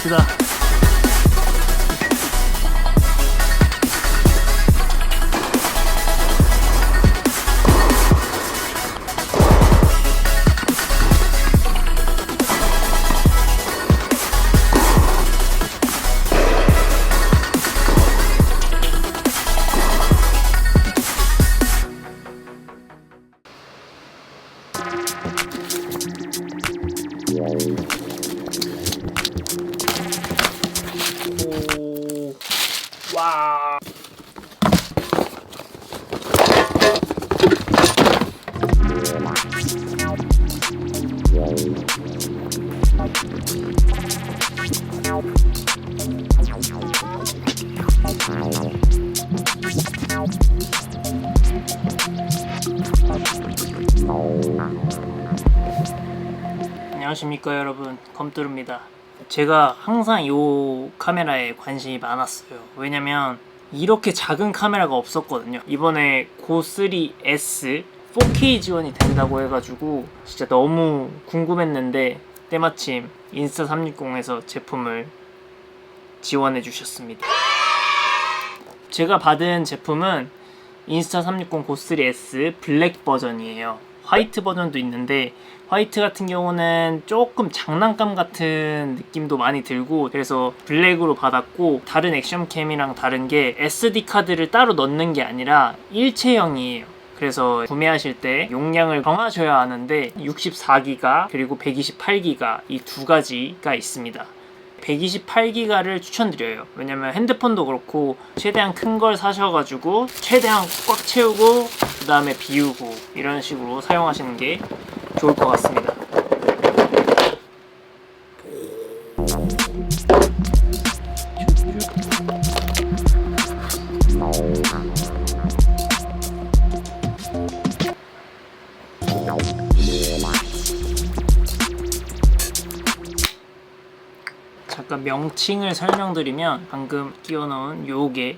갑시다. 오, 와. 안녕하십니까 여러분, 검뚜루입니다. 제가 항상 이 카메라에 관심이 많았어요. 왜냐면 이렇게 작은 카메라가 없었거든요. 이번에 고3S 4K 지원이 된다고 해가지고 진짜 너무 궁금했는데 때마침 인스타360에서 제품을 지원해 주셨습니다. 제가 받은 제품은 인스타360 고3S 블랙 버전이에요. 화이트 버전도 있는데 화이트 같은 경우는 조금 장난감 같은 느낌도 많이 들고, 그래서 블랙으로 받았고, 다른 액션캠이랑 다른 게 SD 카드를 따로 넣는 게 아니라 일체형이에요. 그래서 구매하실 때 용량을 정하셔야 하는데 64기가 그리고 128기가 이 두 가지가 있습니다. 128기가를 추천드려요. 왜냐면 핸드폰도 그렇고 최대한 큰 걸 사셔가지고 최대한 꽉 채우고 그 다음에 비우고 이런 식으로 사용하시는 게 좋을 것 같습니다. 잠깐 명칭을 설명드리면 방금 끼워넣은 요게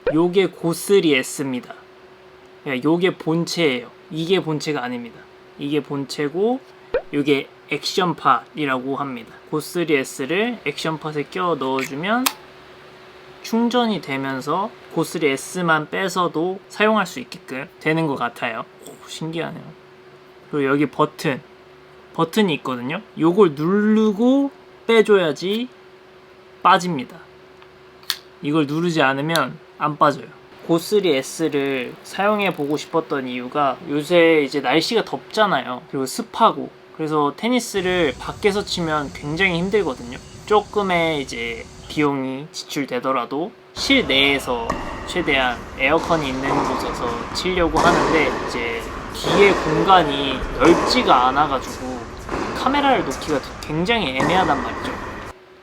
고3S입니다. 요게 본체예요. 이게 본체가 아닙니다. 이게 본체고 요게 액션팟이라고 합니다. 고3S를 액션팟에 끼워 넣어주면 충전이 되면서 고3S만 빼서도 사용할 수 있게끔 되는 것 같아요. 오, 신기하네요. 그리고 여기 버튼이 있거든요. 요걸 누르고 빼줘야지 빠집니다. 이걸 누르지 않으면 안 빠져요. 고3S를 사용해 보고 싶었던 이유가 요새 이제 날씨가 덥잖아요. 그리고 습하고, 그래서 테니스를 밖에서 치면 굉장히 힘들거든요. 조금의 이제 비용이 지출되더라도 실내에서 최대한 에어컨이 있는 곳에서 치려고 하는데 이제 뒤에 공간이 넓지가 않아가지고 카메라를 놓기가 굉장히 애매하단 말이죠.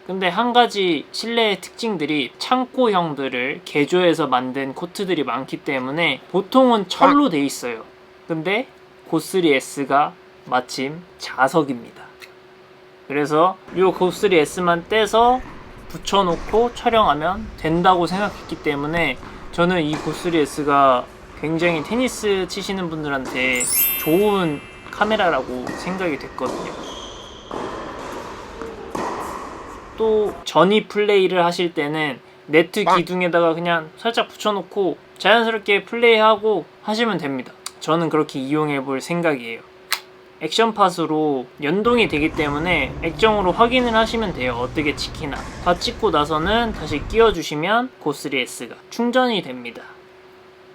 근데 한 가지 실내의 특징들이 창고형들을 개조해서 만든 코트들이 많기 때문에 보통은 철로 돼 있어요. 근데 고3S가 마침 자석입니다. 그래서 이 고3S만 떼서 붙여놓고 촬영하면 된다고 생각했기 때문에 저는 이 고3S가 굉장히 테니스 치시는 분들한테 좋은 카메라라고 생각이 됐거든요. 또 전위 플레이를 하실 때는 네트 기둥에다가 그냥 살짝 붙여놓고 자연스럽게 플레이하고 하시면 됩니다. 저는 그렇게 이용해 볼 생각이에요. 액션팟으로 연동이 되기 때문에 액정으로 확인을 하시면 돼요. 어떻게 찍히나. 다 찍고 나서는 다시 끼워주시면 고3S가 충전이 됩니다.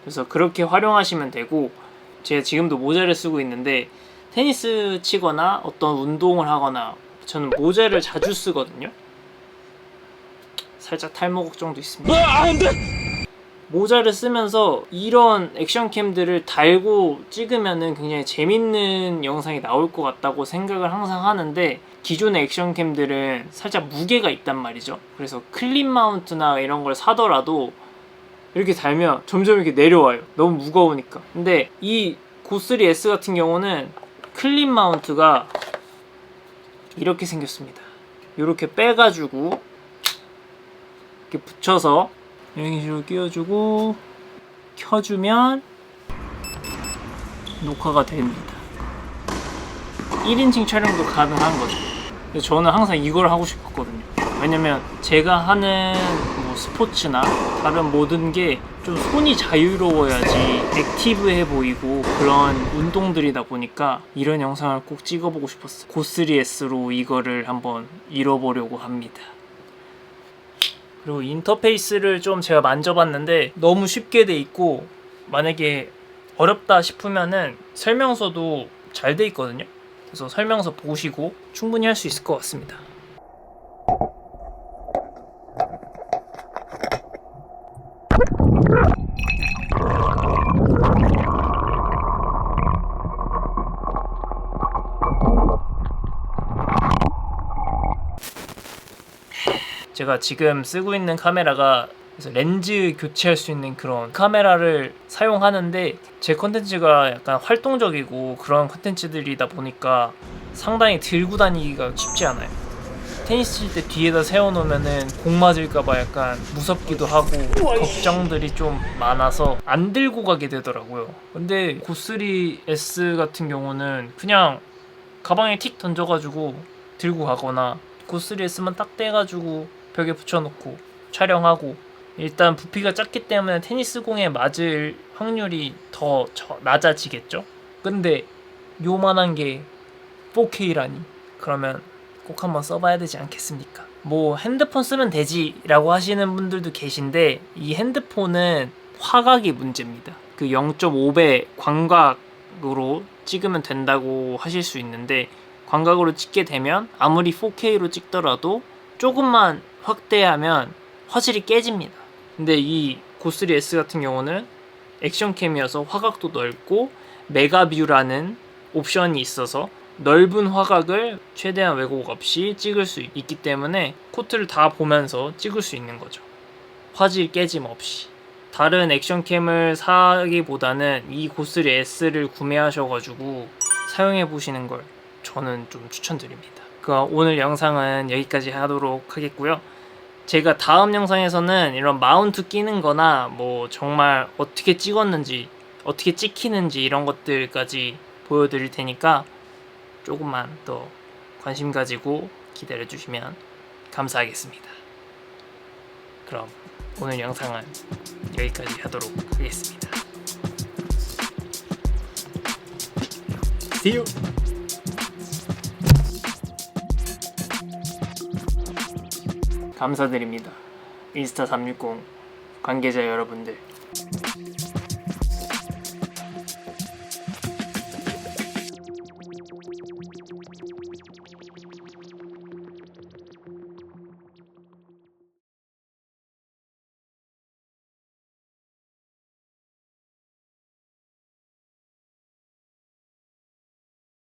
그래서 그렇게 활용하시면 되고, 제가 지금도 모자를 쓰고 있는데 테니스 치거나 어떤 운동을 하거나 저는 모자를 자주 쓰거든요. 살짝 탈모 걱정도 있습니다. 모자를 쓰면서 이런 액션캠들을 달고 찍으면은 굉장히 재밌는 영상이 나올 것 같다고 생각을 항상 하는데, 기존의 액션캠들은 살짝 무게가 있단 말이죠. 그래서 클립 마운트나 이런 걸 사더라도 이렇게 달면 점점 이렇게 내려와요. 너무 무거우니까. 근데 이 고3S 같은 경우는 클립 마운트가 이렇게 생겼습니다. 이렇게 빼가지고 이렇게 붙여서 이런 식으로 끼워주고 켜주면 녹화가 됩니다. 1인칭 촬영도 가능한 거죠. 근데 저는 항상 이걸 하고 싶었거든요. 왜냐면 제가 하는 뭐 스포츠나 다른 모든 게 좀 손이 자유로워야지 액티브해 보이고 그런 운동들이다 보니까 이런 영상을 꼭 찍어보고 싶었어요. 고3S로 이거를 한번 이뤄보려고 합니다. 그리고 인터페이스를 좀 제가 만져봤는데 너무 쉽게 돼 있고, 만약에 어렵다 싶으면은 설명서도 잘 돼 있거든요. 그래서 설명서 보시고 충분히 할 수 있을 것 같습니다. 제가 지금 쓰고 있는 카메라가 그래서 렌즈 교체할 수 있는 그런 카메라를 사용하는데, 제 컨텐츠가 약간 활동적이고 그런 컨텐츠들이다 보니까 상당히 들고 다니기가 쉽지 않아요. 테니스 칠 때 뒤에다 세워놓으면은 공 맞을까봐 약간 무섭기도 하고 걱정들이 좀 많아서 안 들고 가게 되더라고요. 근데 고3S 같은 경우는 그냥 가방에 틱 던져가지고 들고 가거나, 고3S만 딱 떼가지고 벽에 붙여놓고 촬영하고, 일단 부피가 작기 때문에 테니스 공에 맞을 확률이 더 낮아지겠죠? 근데 요만한 게 4K라니, 그러면 꼭 한번 써봐야 되지 않겠습니까? 뭐 핸드폰 쓰면 되지 라고 하시는 분들도 계신데, 이 핸드폰은 화각이 문제입니다. 그 0.5배 광각으로 찍으면 된다고 하실 수 있는데, 광각으로 찍게 되면 아무리 4K로 찍더라도 조금만 확대하면 화질이 깨집니다. 근데 이 고3S 같은 경우는 액션캠이어서 화각도 넓고 메가뷰라는 옵션이 있어서 넓은 화각을 최대한 왜곡 없이 찍을 수 있기 때문에 코트를 다 보면서 찍을 수 있는 거죠. 화질 깨짐 없이. 다른 액션캠을 사기보다는 이 고3S를 구매하셔가지고 사용해 보시는 걸 저는 좀 추천드립니다. 오늘 영상은 여기까지 하도록 하겠고요. 제가 다음 영상에서는 이런 마운트 끼는 거나 뭐 정말 어떻게 찍었는지, 어떻게 찍히는지 이런 것들까지 보여드릴 테니까 조금만 더 관심 가지고 기다려 주시면 감사하겠습니다. 그럼 오늘 영상은 여기까지 하도록 하겠습니다. See you! 감사드립니다. 인스타 360 관계자 여러분들.